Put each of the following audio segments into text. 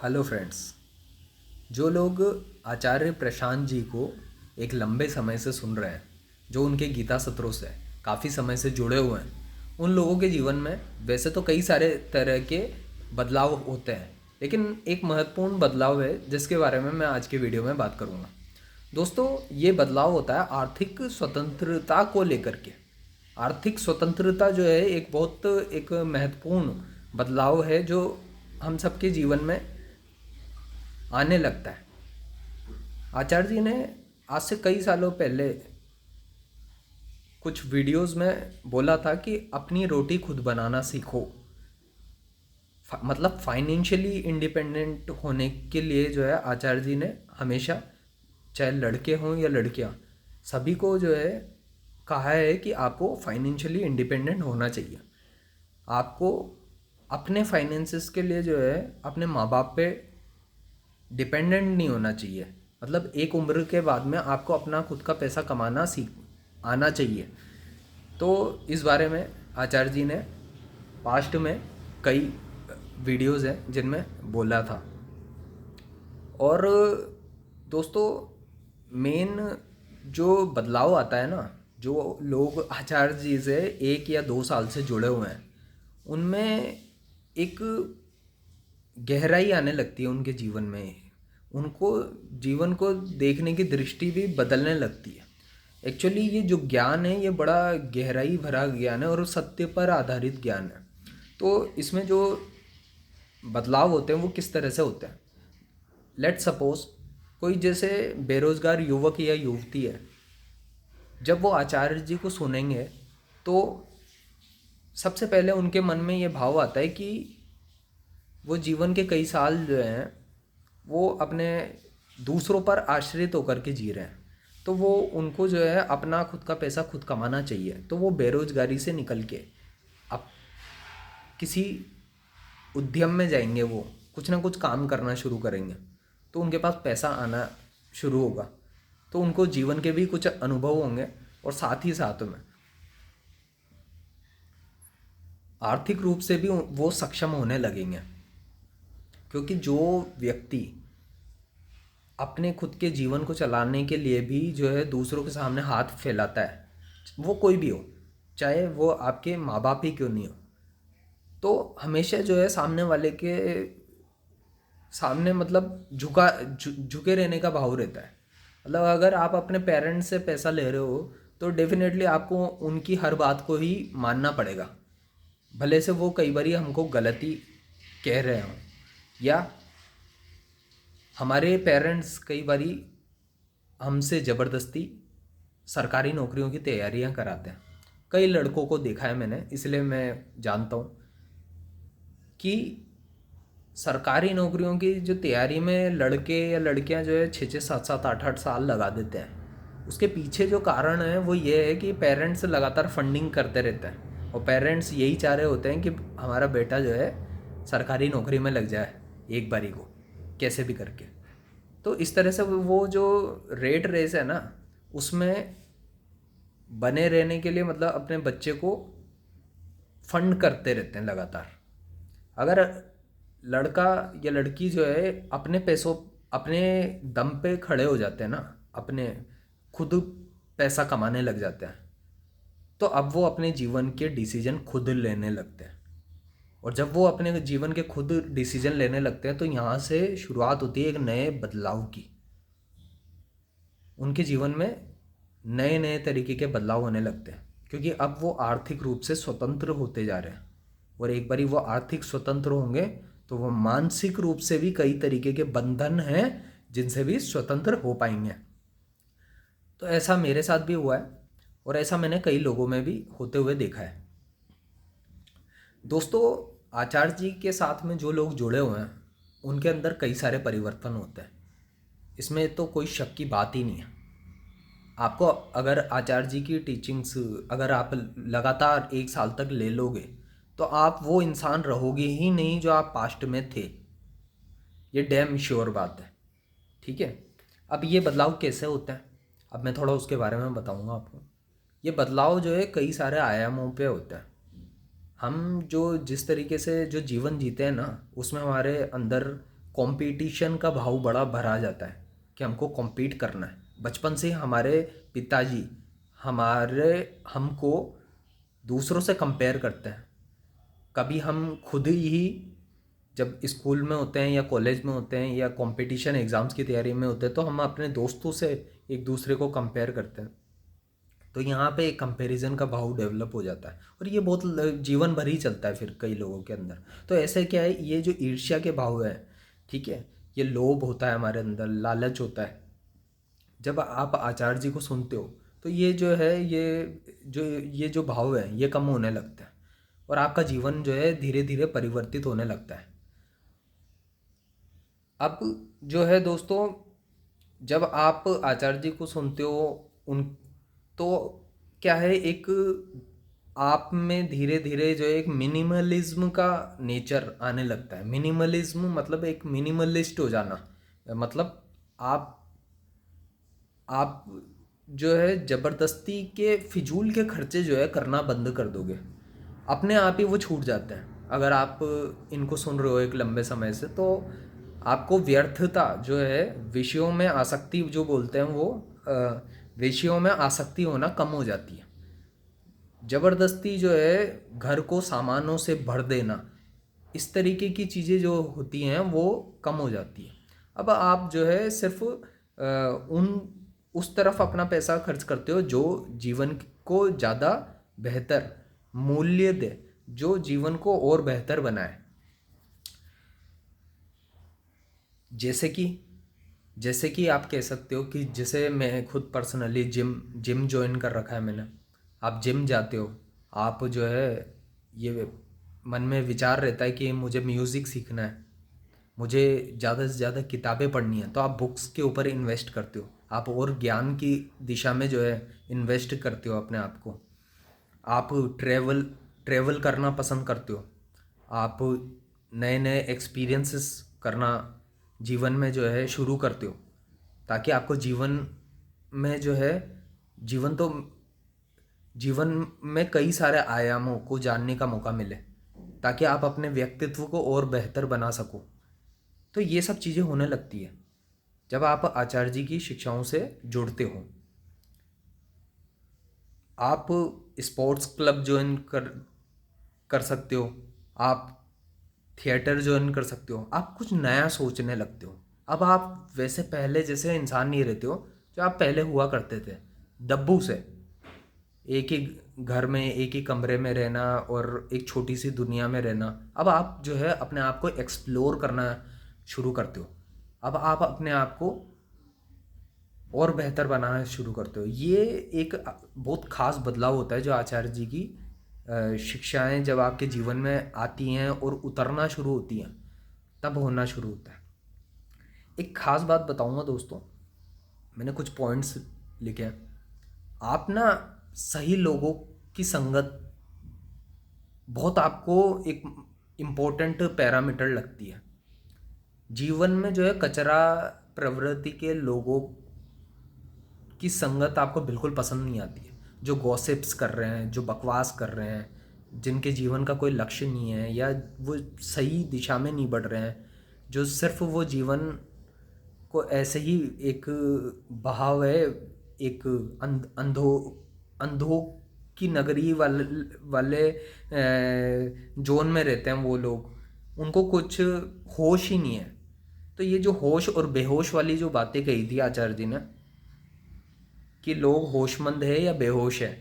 Hello friends. जो लोग आचार्य प्रशांत जी को एक लंबे समय से सुन रहे हैं, जो उनके गीता सत्रों से काफ़ी समय से जुड़े हुए हैं, उन लोगों के जीवन में वैसे तो कई सारे तरह के बदलाव होते हैं, लेकिन एक महत्वपूर्ण बदलाव है जिसके बारे में मैं आज के वीडियो में बात करूँगा। दोस्तों, ये बदलाव होता है आर्थिक स्वतंत्रता को लेकर के। आर्थिक स्वतंत्रता जो है एक महत्वपूर्ण बदलाव है जो हम सबके जीवन में आने लगता है। आचार्य जी ने आज से कई सालों पहले कुछ वीडियोस में बोला था कि अपनी रोटी खुद बनाना सीखो। मतलब फाइनेंशियली इंडिपेंडेंट होने के लिए जो है आचार्य जी ने हमेशा, चाहे लड़के हों या लड़कियां, सभी को जो है कहा है कि आपको फाइनेंशियली इंडिपेंडेंट होना चाहिए। आपको अपने फाइनेंसेस के लिए जो है अपने माँ बाप पे डिपेंडेंट नहीं होना चाहिए। मतलब एक उम्र के बाद में आपको अपना खुद का पैसा कमाना सीख आना चाहिए। तो इस बारे में आचार्य जी ने पास्ट में कई वीडियोज़ हैं जिनमें बोला था। और दोस्तों, मेन जो बदलाव आता है ना, जो लोग आचार्य जी से 1 या 2 साल से जुड़े हुए हैं, उनमें एक गहराई आने लगती है उनके जीवन में। उनको जीवन को देखने की दृष्टि भी बदलने लगती है। एक्चुअली ये जो ज्ञान है ये बड़ा गहराई भरा ज्ञान है और सत्य पर आधारित ज्ञान है। तो इसमें जो बदलाव होते हैं वो किस तरह से होते हैं। लेट सपोज कोई जैसे बेरोजगार युवक या युवती है, जब वो आचार्य जी को सुनेंगे तो सबसे पहले उनके मन में ये भाव आता है कि वो जीवन के कई साल जो हैं वो अपने दूसरों पर आश्रित होकर के जी रहे हैं। तो वो उनको जो है अपना खुद का पैसा खुद कमाना चाहिए। तो वो बेरोजगारी से निकल के अब किसी उद्यम में जाएंगे, वो कुछ ना कुछ काम करना शुरू करेंगे, तो उनके पास पैसा आना शुरू होगा। तो उनको जीवन के भी कुछ अनुभव होंगे और साथ ही साथ में आर्थिक रूप से भी वो सक्षम होने लगेंगे। क्योंकि जो व्यक्ति अपने खुद के जीवन को चलाने के लिए भी जो है दूसरों के सामने हाथ फैलाता है, वो कोई भी हो, चाहे वो आपके माँ बाप ही क्यों नहीं हो, तो हमेशा जो है सामने वाले के सामने मतलब झुके रहने का भाव रहता है। मतलब अगर आप अपने पेरेंट्स से पैसा ले रहे हो तो डेफिनेटली आपको उनकी हर बात को ही मानना पड़ेगा, भले से वो कई बारी हमको गलती कह रहे हों, या हमारे पेरेंट्स कई बारी हमसे ज़बरदस्ती सरकारी नौकरियों की तैयारियां कराते हैं। कई लड़कों को देखा है मैंने, इसलिए मैं जानता हूँ कि सरकारी नौकरियों की जो तैयारी में लड़के या लड़कियां जो है 6 6 7 7 8 8 साल लगा देते हैं। उसके पीछे जो कारण है वो ये है कि पेरेंट्स लगातार फंडिंग करते रहते हैं और पेरेंट्स यही चाह रहे होते हैं कि हमारा बेटा जो है सरकारी नौकरी में लग जाए एक बारी को, कैसे भी करके। तो इस तरह से वो जो रेट रेस है ना, उसमें बने रहने के लिए मतलब अपने बच्चे को फंड करते रहते हैं लगातार। अगर लड़का या लड़की जो है अपने पैसों, अपने दम पे खड़े हो जाते हैं ना, अपने खुद पैसा कमाने लग जाते हैं, तो अब वो अपने जीवन के डिसीजन खुद लेने लगते हैं। और जब वो अपने जीवन के खुद डिसीजन लेने लगते हैं तो यहाँ से शुरुआत होती है एक नए बदलाव की। उनके जीवन में नए नए तरीके के बदलाव होने लगते हैं, क्योंकि अब वो आर्थिक रूप से स्वतंत्र होते जा रहे हैं। और एक बारी वो आर्थिक स्वतंत्र होंगे तो वो मानसिक रूप से भी कई तरीके के बंधन हैं जिनसे भी स्वतंत्र हो पाएंगे। तो ऐसा मेरे साथ भी हुआ है और ऐसा मैंने कई लोगों में भी होते हुए देखा है। दोस्तों, आचार्य जी के साथ में जो लोग जुड़े हुए हैं उनके अंदर कई सारे परिवर्तन होते हैं, इसमें तो कोई शक की बात ही नहीं है। आपको अगर आचार्य जी की टीचिंग्स अगर आप लगातार 1 साल तक ले लोगे तो आप वो इंसान रहोगे ही नहीं जो आप पास्ट में थे। ये डैम श्योर बात है। ठीक है। अब ये बदलाव कैसे होता है, अब मैं थोड़ा उसके बारे में बताऊंगा आपको। ये बदलाव जो है कई सारे आयामों पे होता है। हम जो जिस तरीके से जो जीवन जीते हैं ना, उसमें हमारे अंदर कंपटीशन का भाव बड़ा भरा जाता है कि हमको compete करना है। बचपन से हमारे पिताजी हमको दूसरों से कंपेयर करते हैं। कभी हम खुद ही जब स्कूल में होते हैं या कॉलेज में होते हैं या कंपटीशन एग्ज़ाम्स की तैयारी में होते हैं तो हम अपने दोस्तों से एक दूसरे को कंपेयर करते हैं। तो यहाँ पे एक कंपैरिजन का भाव डेवलप हो जाता है और ये बहुत जीवन भर ही चलता है फिर कई लोगों के अंदर। तो ऐसे क्या है, ये जो ईर्ष्या के भाव है, ठीक है, ये लोभ होता है हमारे अंदर, लालच होता है। जब आप आचार्य जी को सुनते हो तो ये जो है ये जो भाव है ये कम होने लगता है और आपका जीवन जो है धीरे धीरे परिवर्तित होने लगता है। अब जो है दोस्तों, जब आप आचार्य जी को सुनते हो उन तो क्या है, एक आप में धीरे धीरे जो है एक मिनिमलिज्म का नेचर आने लगता है। मिनिमलिज्म मतलब एक मिनिमलिस्ट हो जाना, मतलब आप जो है ज़बरदस्ती के फिजूल के खर्चे जो है करना बंद कर दोगे, अपने आप ही वो छूट जाते हैं। अगर आप इनको सुन रहे हो एक लंबे समय से तो आपको व्यर्थता जो है, विषयों में आसक्ति जो बोलते हैं वो विषयों में आसक्ति होना कम हो जाती है। ज़बरदस्ती जो है घर को सामानों से भर देना, इस तरीके की चीज़ें जो होती हैं वो कम हो जाती है। अब आप जो है सिर्फ उस तरफ अपना पैसा खर्च करते हो जो जीवन को ज़्यादा बेहतर मूल्य दे, जो जीवन को और बेहतर बनाए। जैसे कि आप कह सकते हो कि जैसे मैं खुद पर्सनली जिम ज्वाइन कर रखा है मैंने। आप जिम जाते हो, आप जो है ये मन में विचार रहता है कि मुझे म्यूज़िक सीखना है, मुझे ज़्यादा से ज़्यादा किताबें पढ़नी है, तो आप बुक्स के ऊपर इन्वेस्ट करते हो, आप और ज्ञान की दिशा में जो है इन्वेस्ट करते हो अपने आप को। आप ट्रैवल करना पसंद करते हो, आप नए नए एक्सपीरियंसेस करना जीवन में जो है शुरू करते हो, ताकि आपको जीवन में जो है जीवन में कई सारे आयामों को जानने का मौका मिले, ताकि आप अपने व्यक्तित्व को और बेहतर बना सको। तो ये सब चीज़ें होने लगती है जब आप आचार्य जी की शिक्षाओं से जुड़ते हो। आप स्पोर्ट्स क्लब ज्वाइन कर सकते हो, आप थिएटर ज्वाइन कर सकते हो, आप कुछ नया सोचने लगते हो। अब आप वैसे पहले जैसे इंसान नहीं रहते हो जो आप पहले हुआ करते थे, डब्बू से एक ही घर में एक ही कमरे में रहना और एक छोटी सी दुनिया में रहना। अब आप जो है अपने आप को एक्सप्लोर करना शुरू करते हो, अब आप अपने आप को और बेहतर बनाना शुरू करते हो। ये एक बहुत ख़ास बदलाव होता है जो आचार्य जी की शिक्षाएं जब आपके जीवन में आती हैं और उतरना शुरू होती हैं तब होना शुरू होता है। एक ख़ास बात बताऊंगा दोस्तों, मैंने कुछ पॉइंट्स लिखे हैं। आप ना सही लोगों की संगत बहुत आपको एक इम्पोर्टेंट पैरामीटर लगती है। जीवन में जो है कचरा प्रवृत्ति के लोगों की संगत आपको बिल्कुल पसंद नहीं आती है, जो गॉसिप्स कर रहे हैं, जो बकवास कर रहे हैं, जिनके जीवन का कोई लक्ष्य नहीं है या वो सही दिशा में नहीं बढ़ रहे हैं, जो सिर्फ वो जीवन को ऐसे ही एक बहाव है, एक अंधों की नगरी वाले जोन में रहते हैं वो लोग, उनको कुछ होश ही नहीं है। तो ये जो होश और बेहोश वाली जो बातें कही थी आचार्य जी ने कि लोग होशमंद है या बेहोश है,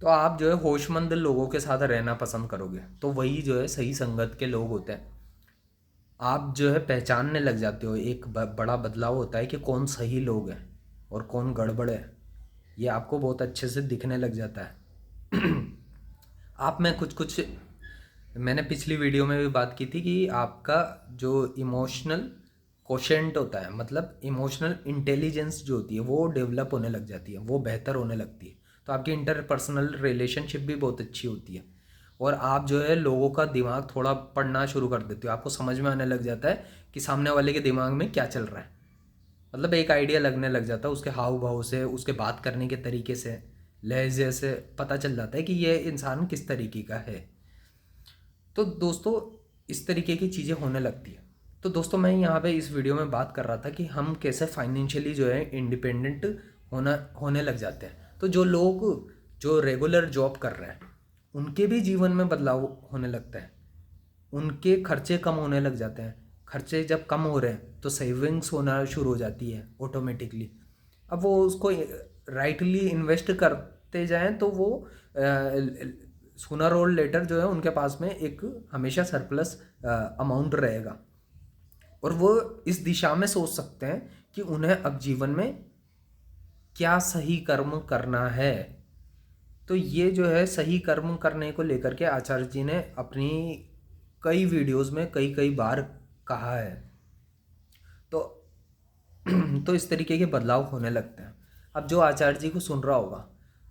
तो आप जो है होशमंद लोगों के साथ रहना पसंद करोगे, तो वही जो है सही संगत के लोग होते हैं। आप जो है पहचानने लग जाते हो, एक बड़ा बदलाव होता है कि कौन सही लोग हैं और कौन गड़बड़ है, ये आपको बहुत अच्छे से दिखने लग जाता है। आप में कुछ मैंने पिछली वीडियो में भी बात की थी कि आपका जो इमोशनल कोशेंट होता है, मतलब इमोशनल इंटेलिजेंस जो होती है वो डेवलप होने लग जाती है, वो बेहतर होने लगती है। तो आपकी इंटरपर्सनल रिलेशनशिप भी बहुत अच्छी होती है और आप जो है लोगों का दिमाग थोड़ा पढ़ना शुरू कर देते हो, आपको समझ में आने लग जाता है कि सामने वाले के दिमाग में क्या चल रहा है। मतलब एक आइडिया लगने लग जाता है, उसके हाव भाव से, उसके बात करने के तरीके से, लहजे से पता चल जाता है कि ये इंसान किस तरीके का है। तो दोस्तों इस तरीके की चीज़ें होने लगती है। तो दोस्तों मैं यहाँ पे इस वीडियो में बात कर रहा था कि हम कैसे फाइनेंशियली जो है इंडिपेंडेंट होने लग जाते हैं। तो जो लोग जो रेगुलर जॉब कर रहे हैं उनके भी जीवन में बदलाव होने लगता है, उनके खर्चे कम होने लग जाते हैं। खर्चे जब कम हो रहे हैं तो सेविंग्स होना शुरू हो जाती है ऑटोमेटिकली। अब वो उसको राइटली इन्वेस्ट करते जाएं तो वो सूनर और लेटर जो है उनके पास में एक हमेशा सरप्लस अमाउंट रहेगा, और वो इस दिशा में सोच सकते हैं कि उन्हें अब जीवन में क्या सही कर्म करना है। तो ये जो है सही कर्म करने को लेकर के आचार्य जी ने अपनी कई वीडियोस में कई कई बार कहा है। तो तो इस तरीके के बदलाव होने लगते हैं। अब जो आचार्य जी को सुन रहा होगा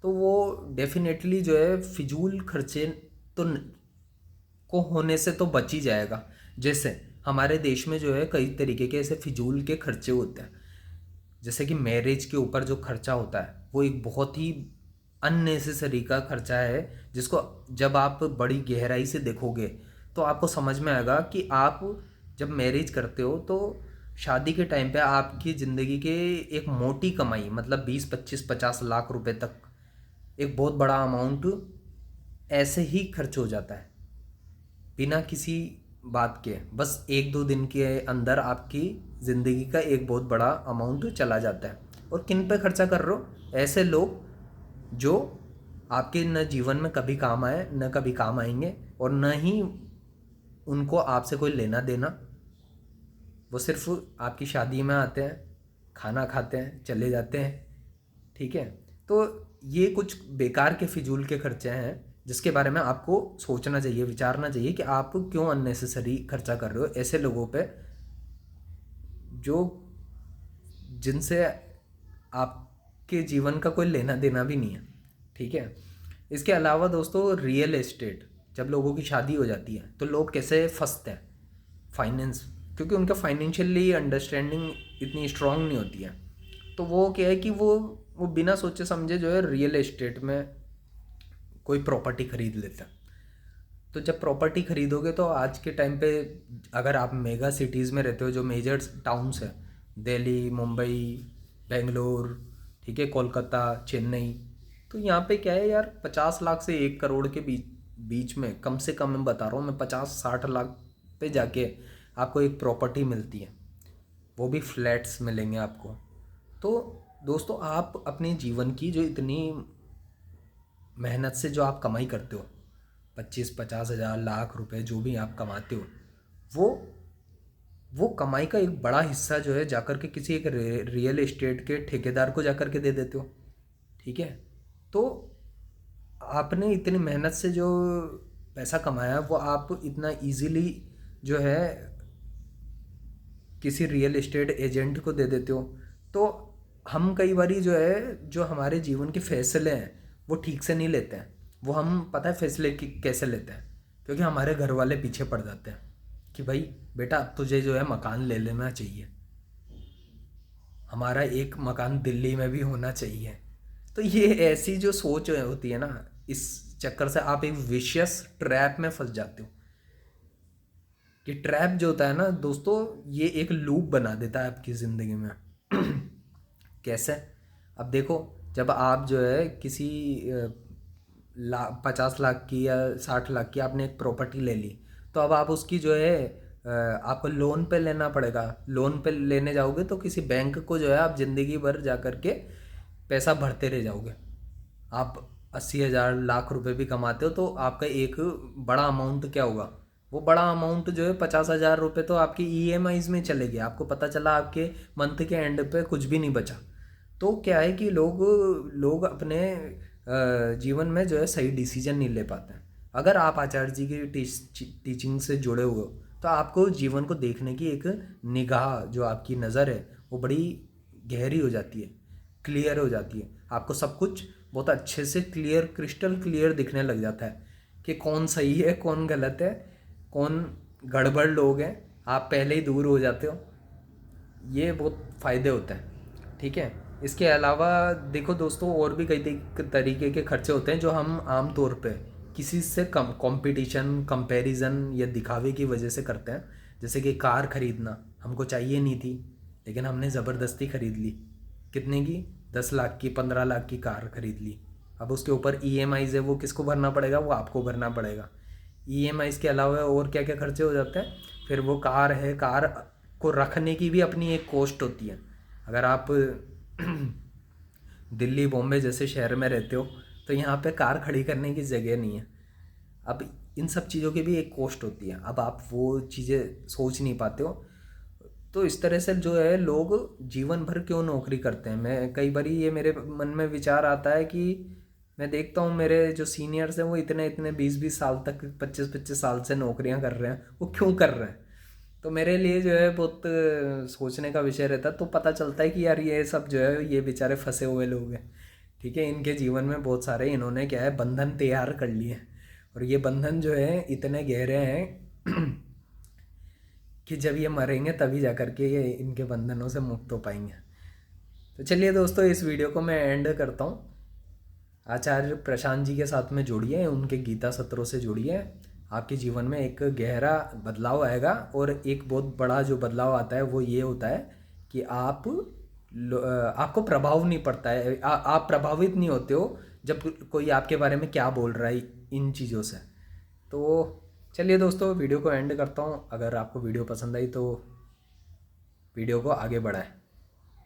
तो वो डेफिनेटली जो है फिजूल खर्चे तो को होने से तो बच ही जाएगा। जैसे हमारे देश में जो है कई तरीके के ऐसे फिजूल के खर्चे होते हैं, जैसे कि मैरिज के ऊपर जो खर्चा होता है वो एक बहुत ही अननेसेसरी का खर्चा है, जिसको जब आप बड़ी गहराई से देखोगे तो आपको समझ में आएगा कि आप जब मैरिज करते हो तो शादी के टाइम पे आपकी ज़िंदगी के एक मोटी कमाई मतलब 20, 25, 50 लाख रुपए तक एक बहुत बड़ा अमाउंट ऐसे ही खर्च हो जाता है बिना किसी बात के। बस 1-2 दिन के अंदर आपकी ज़िंदगी का एक बहुत बड़ा अमाउंट चला जाता है। और किन पे खर्चा कर रहे हो? ऐसे लोग जो आपके न जीवन में कभी काम आए, न कभी काम आएंगे, और न ही उनको आपसे कोई लेना देना। वो सिर्फ आपकी शादी में आते हैं, खाना खाते हैं, चले जाते हैं। ठीक है, तो ये कुछ बेकार के फिजूल के खर्चे हैं जिसके बारे में आपको सोचना चाहिए, विचारना चाहिए कि आप क्यों अननेसेसरी खर्चा कर रहे हो ऐसे लोगों पे जो जिनसे आपके जीवन का कोई लेना देना भी नहीं है। ठीक है, इसके अलावा दोस्तों रियल एस्टेट, जब लोगों की शादी हो जाती है तो लोग कैसे फंसते हैं फाइनेंस, क्योंकि उनका फाइनेंशियली अंडरस्टैंडिंग इतनी स्ट्रांग नहीं होती है। तो वो क्या है कि वो बिना सोचे समझे जो है रियल एस्टेट में कोई प्रॉपर्टी खरीद लेता है। तो जब प्रॉपर्टी खरीदोगे तो आज के टाइम पे अगर आप मेगा सिटीज़ में रहते हो, जो मेजर टाउन्स है, दिल्ली, मुंबई, बेंगलोर, ठीक है, कोलकाता, चेन्नई, तो यहाँ पे क्या है यार 50 लाख से 1 करोड़ के बीच में कम से कम मैं बता रहा हूँ मैं 50-60 लाख पे जाके आपको एक प्रॉपर्टी मिलती है, वो भी फ्लैट्स मिलेंगे आपको। तो दोस्तों आप अपने जीवन की जो इतनी मेहनत से जो आप कमाई करते हो 25-50 हज़ार लाख रुपए जो भी आप कमाते हो, वो कमाई का एक बड़ा हिस्सा जो है जाकर के किसी एक रियल एस्टेट के ठेकेदार को जाकर के दे देते हो। ठीक है, तो आपने इतनी मेहनत से जो पैसा कमाया वो आप इतना इजीली जो है किसी रियल एस्टेट एजेंट को दे देते हो। तो हम कई बारी जो है जो हमारे जीवन के फैसले हैं वो ठीक से नहीं लेते हैं। वो हम पता है फैसले कैसे लेते हैं, क्योंकि हमारे घर वाले पीछे पड़ जाते हैं कि भाई बेटा तुझे जो है मकान ले लेना चाहिए, हमारा एक मकान दिल्ली में भी होना चाहिए। तो ये ऐसी जो सोच होती है ना, इस चक्कर से आप एक विशियस ट्रैप में फंस जाते हो। कि ट्रैप जो होता है ना दोस्तों, ये एक लूप बना देता है आपकी ज़िंदगी में। कैसे? अब देखो, जब आप जो है किसी 50 लाख की या 60 लाख की आपने एक प्रॉपर्टी ले ली, तो अब आप उसकी जो है आपको लोन पे लेना पड़ेगा। लोन पे लेने जाओगे तो किसी बैंक को जो है आप ज़िंदगी भर जा कर के पैसा भरते रह जाओगे। आप 80 हज़ार लाख रुपए भी कमाते हो तो आपका एक बड़ा अमाउंट क्या होगा, वो बड़ा अमाउंट जो है 50 हज़ार रुपये तो आपकी ईएमआईज़ में चले गए। आपको पता चला आपके मंथ के एंड पे कुछ भी नहीं बचा। तो क्या है कि लोग अपने जीवन में जो है सही डिसीजन नहीं ले पाते हैं। अगर आप आचार्य जी की टीचिंग से जुड़े हुए हो तो आपको जीवन को देखने की एक निगाह, जो आपकी नज़र है वो बड़ी गहरी हो जाती है, क्लियर हो जाती है। आपको सब कुछ बहुत अच्छे से क्लियर, क्रिस्टल क्लियर दिखने लग जाता है कि कौन सही है, कौन गलत है, कौन गड़बड़ लोग हैं। आप पहले ही दूर हो जाते हो। ये बहुत फ़ायदे होते हैं। ठीक है, इसके अलावा देखो दोस्तों और भी कई तरीके के खर्चे होते हैं जो हम आम तौर पे किसी से कम कंपटीशन कंपैरिजन या दिखावे की वजह से करते हैं। जैसे कि कार खरीदना हमको चाहिए नहीं थी, लेकिन हमने ज़बरदस्ती खरीद ली। कितने की? 10 लाख की, 15 लाख की कार खरीद ली। अब उसके ऊपर EMIs है, वो किसको भरना पड़ेगा? वो आपको भरना पड़ेगा। EMIs के अलावा और क्या क्या खर्चे हो जाते हैं। फिर वो कार है, कार को रखने की भी अपनी एक कॉस्ट होती है। अगर आप दिल्ली बॉम्बे जैसे शहर में रहते हो तो यहाँ पे कार खड़ी करने की जगह नहीं है। अब इन सब चीज़ों की भी एक कॉस्ट होती है, अब आप वो चीज़ें सोच नहीं पाते हो। तो इस तरह से जो है लोग जीवन भर क्यों नौकरी करते हैं। मैं कई बार ये मेरे मन में विचार आता है कि मैं देखता हूँ मेरे जो सीनियर्स हैं वो इतने इतने 20-20 साल तक, 25-25 साल से नौकरियाँ कर रहे हैं। वो क्यों कर रहे हैं? तो मेरे लिए जो है बहुत सोचने का विषय रहता है। तो पता चलता है कि यार ये सब जो है ये बेचारे फंसे हुए लोग हैं। ठीक है, इनके जीवन में बहुत सारे इन्होंने क्या है बंधन तैयार कर लिए हैं, और ये बंधन जो है इतने गहरे हैं कि जब ये मरेंगे तभी जा कर के ये इनके बंधनों से मुक्त हो पाएंगे। तो चलिए दोस्तों, इस वीडियो को मैं एंड करता हूँ। आचार्य प्रशांत जी के साथ में जुड़िए, उनके गीता सत्रों से जुड़िए। आपके जीवन में एक गहरा बदलाव आएगा, और एक बहुत बड़ा जो बदलाव आता है वो ये होता है कि आपको प्रभाव नहीं पड़ता है, आप प्रभावित नहीं होते हो जब कोई आपके बारे में क्या बोल रहा है इन चीज़ों से। तो चलिए दोस्तों, वीडियो को एंड करता हूँ। अगर आपको वीडियो पसंद आई तो वीडियो को आगे बढ़ाएं।